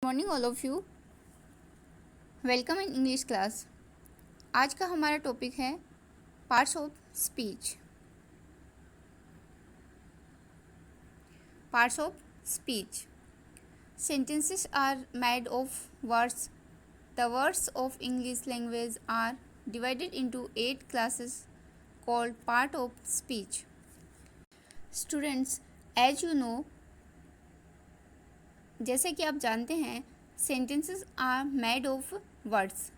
Morning all of you, welcome in English class. आज का हमारा टॉपिक है parts of speech. Parts of speech. Sentences are made of words. The words of English language are divided into 8 classes called part of speech. Students, as you know, जैसे कि आप जानते हैं, sentences are made of words.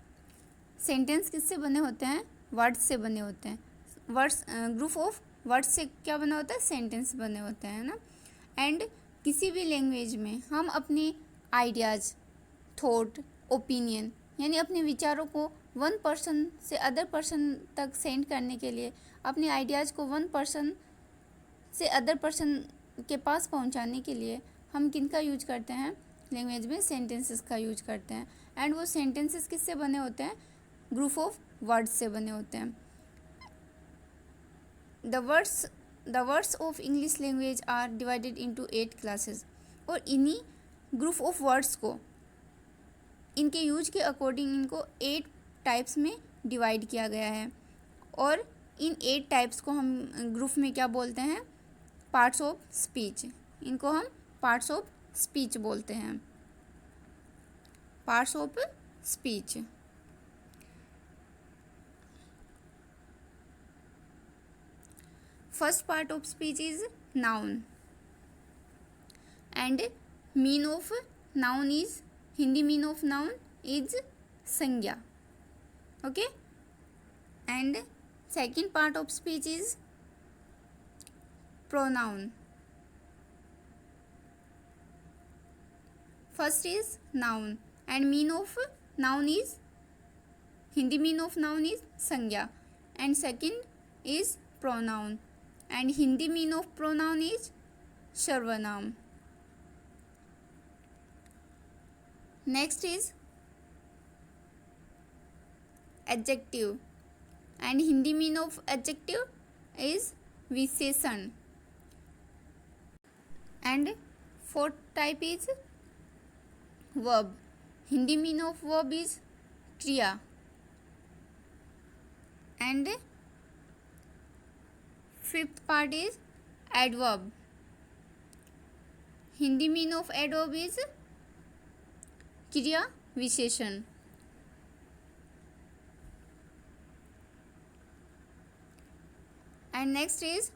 Sentence किससे बने होते हैं? Words से बने होते हैं। वर्ड्स, ग्रुप ऑफ वर्ड्स से क्या बना होता है? सेंटेंस बने होते हैं ना। एंड किसी भी लैंग्वेज में हम अपने आइडियाज़, थॉट, ओपिनियन यानी अपने विचारों को वन पर्सन से अदर पर्सन तक सेंड करने के लिए, अपने आइडियाज़ को वन पर्सन से अदर पर्सन के पास पहुंचाने के लिए हम किन का यूज करते हैं? लैंग्वेज में सेंटेंसेस का यूज करते हैं। एंड वो सेंटेंसेस किससे बने होते हैं? ग्रुप ऑफ वर्ड्स से बने होते हैं। The words of English language are divided into 8 classes. और इन्हीं ग्रुप ऑफ वर्ड्स को, इनके यूज के अकॉर्डिंग इनको 8 टाइप्स में डिवाइड किया गया है। और इन 8 टाइप्स को हम ग्रुप में क्या बोलते हैं? Parts of speech. इनको हम पार्ट्स ऑफ स्पीच बोलते हैं। Parts of speech. First part of speech is noun, and mean of noun is, Hindi mean of noun is संज्ञा. Okay, and second part of speech is pronoun. First is noun, and mean of noun is, Hindi mean of noun is संज्ञा, and second is pronoun, and Hindi mean of pronoun is सर्वनाम. Next is adjective, and Hindi mean of adjective is विशेषण. And fourth type is verb. Hindi mean of verb is क्रिया. And fifth part is adverb. Hindi mean of adverb is क्रिया विशेषण. And next is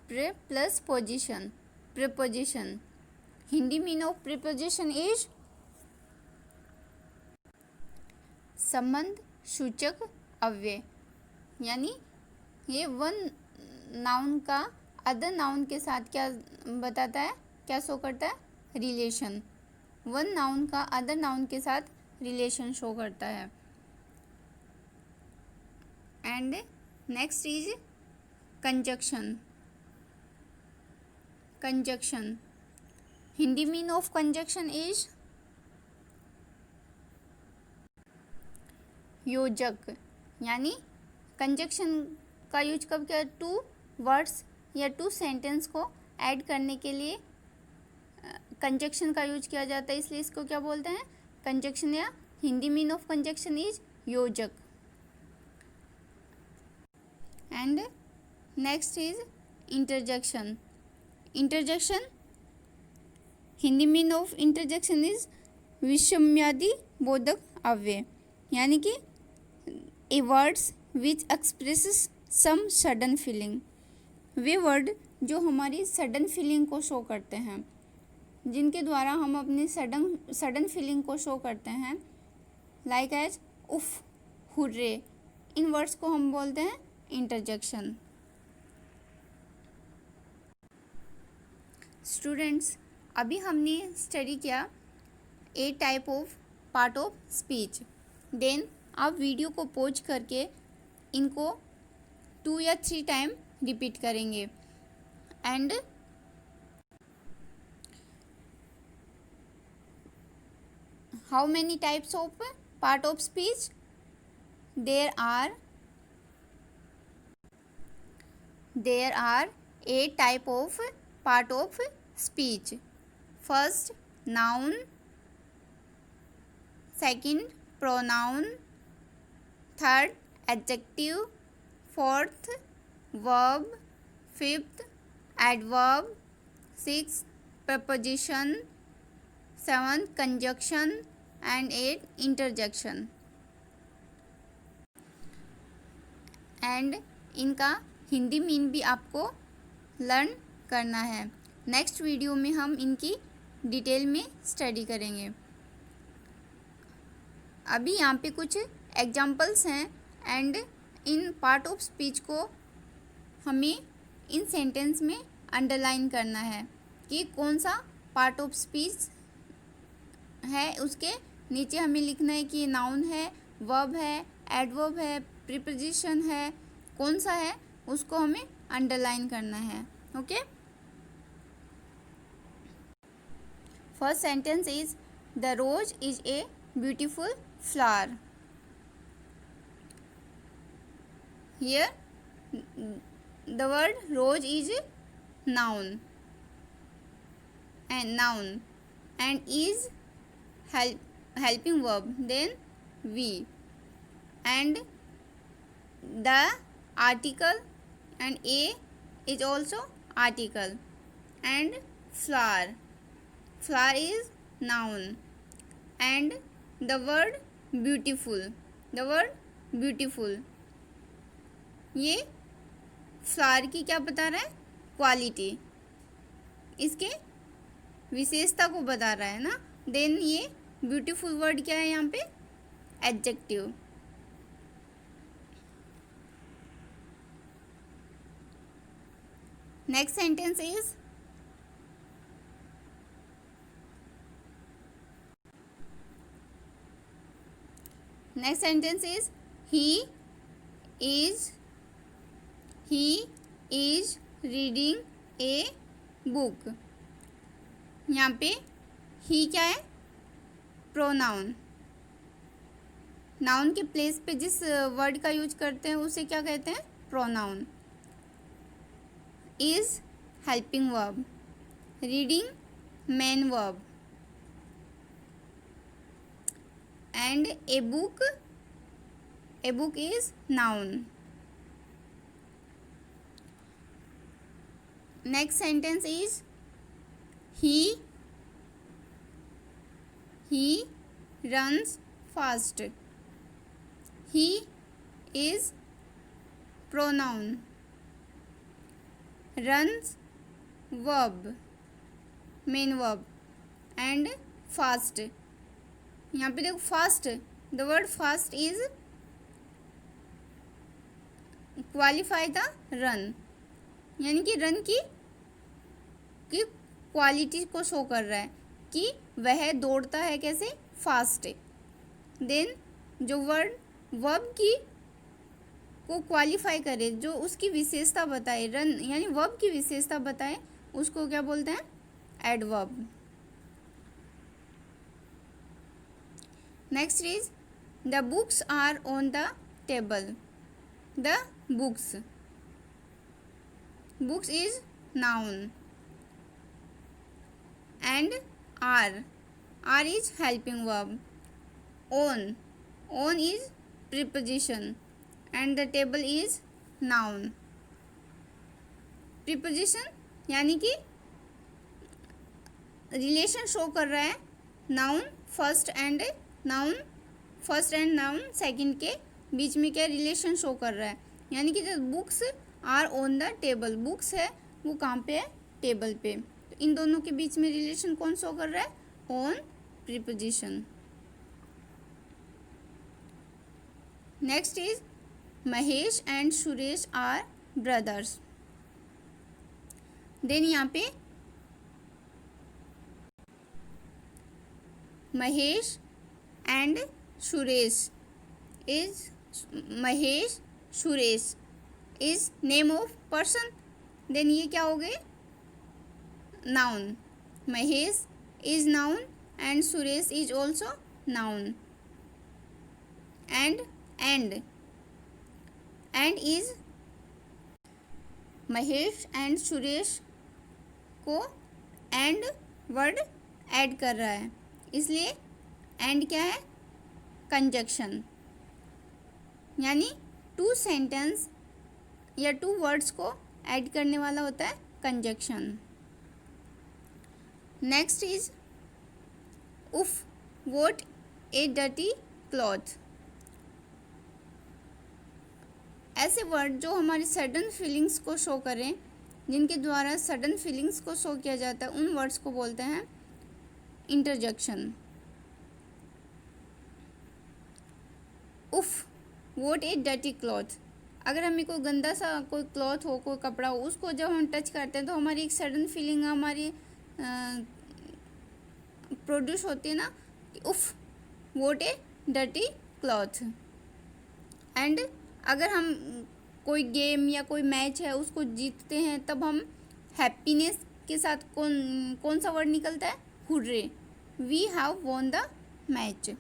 preposition. Preposition. Hindi mean of preposition is संबंध सूचक अव्यय, यानी ये one noun का other noun के साथ क्या बताता है, क्या शो करता है? रिलेशन. वन नाउन का अदर नाउन के साथ रिलेशन शो करता है. And next is conjunction. Conjunction. Hindi mean of conjunction is योजक, यानी कंजक्शन का यूज कब किया? टू वर्ड्स या टू सेंटेंस को ऐड करने के लिए कंजक्शन का यूज किया जाता है, इसलिए इसको क्या बोलते हैं? कंजक्शन. या Hindi mean of conjunction is योजक. And next is interjection. Interjection. Hindi mean of interjection is विषम्यादि बोधक अव्यय, यानी कि a words which expresses some sudden feeling. वे वर्ड जो हमारी सडन फीलिंग को शो करते हैं, जिनके द्वारा हम अपनी सडन फीलिंग को शो करते हैं, लाइक एज उफ, हुर्रे. इन वर्ड्स को हम बोलते हैं इंटरजेक्शन. स्टूडेंट्स, अभी हमने स्टडी किया 8 type of part of speech. Then आप वीडियो को पॉज करके इनको 2 या 3 टाइम रिपीट करेंगे. And how many types of part of speech? There are 8 type of part of speech. First noun, second pronoun, third adjective, fourth verb, fifth adverb, six preposition, seventh conjunction and eight interjection. And इनका Hindi mean भी आपको learn करना है. Next video में हम इनकी detail में study करेंगे. अभी यहाँ पे कुछ एग्जाम्पल्स हैं and in part of speech को हमें इन सेंटेंस में अंडरलाइन करना है कि कौन सा पार्ट ऑफ स्पीच है. उसके नीचे हमें लिखना है कि नाउन है, वर्ब है, एडवर्ब है, प्रीपोजिशन है, कौन सा है उसको हमें अंडरलाइन करना है. Okay. First sentence is the rose is a beautiful flower. Here the word rose is noun and is helping verb, then we, and the article and a is also article, and flower is noun and the word beautiful ये flower की क्या बता रहा है, quality, इसके विशेषता को बता रहा है ना. देन ये ब्यूटीफुल वर्ड क्या है यहाँ पे, adjective. Next sentence is he is reading a book. यहाँ पे he क्या है, प्रोनाउन. नाउन के प्लेस पे जिस वर्ड का यूज करते हैं उसे क्या कहते हैं, pronoun. Is helping verb, reading main verb, and a book is noun. Next sentence is he runs fast. He is pronoun, runs verb, main verb, and fast. यहाँ पे देखो fast, the word fast is qualify the run, यानी कि run की quality को show कर रहा है कि वह दौड़ता है कैसे, फास्ट. देन जो वर्ड वर्ब की को क्वालिफाई करे, जो उसकी विशेषता बताए, रन यानी वर्ब की विशेषता बताए, उसको क्या बोलते हैं, adverb. Next is the books are on the table. The books is noun and are is helping verb. On is preposition and the table is noun. Preposition यानी कि रिलेशन शो कर रहा है noun first and noun second के बीच में क्या relation show कर रहा है, यानी कि जो books are on the table, books है वो कहाँ पे है, टेबल पे. तो इन दोनों के बीच में रिलेशन कौन शो कर रहा है, on preposition. Next is Mahesh and Suresh are brothers. Then यहाँ पे Mahesh and Suresh is name of person. Then ये क्या हो गए, noun. Mahesh is noun and Suresh is also noun. And is Mahesh and Suresh को एंड वर्ड ऐड कर रहा है, इसलिए एंड क्या है, कंजक्शन, यानी टू सेंटेंस या टू वर्ड्स को ऐड करने वाला होता है कंजक्शन। नेक्स्ट इज उफ व्हाट ए डर्टी क्लॉथ। ऐसे वर्ड जो हमारी सडन फीलिंग्स को शो करें, जिनके द्वारा सडन फीलिंग्स को शो किया जाता है, उन वर्ड्स को बोलते हैं इंटरजेक्शन। उफ व्हाट ए डर्टी क्लॉथ, अगर हमें कोई गंदा सा कोई क्लॉथ हो, कोई कपड़ा हो, उसको जब हम टच करते हैं तो हमारी एक सडन फीलिंग हमारी प्रोड्यूस होती है ना, उफ what A dirty cloth. And अगर हम कोई गेम या कोई मैच है उसको जीतते हैं, तब हम हैप्पीनेस के साथ कौन सा वर्ड निकलता है, hurray, we have won the match.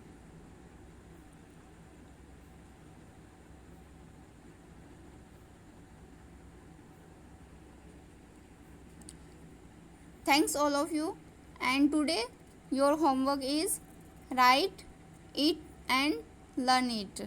Thanks all of you, and today your homework is write it and learn it.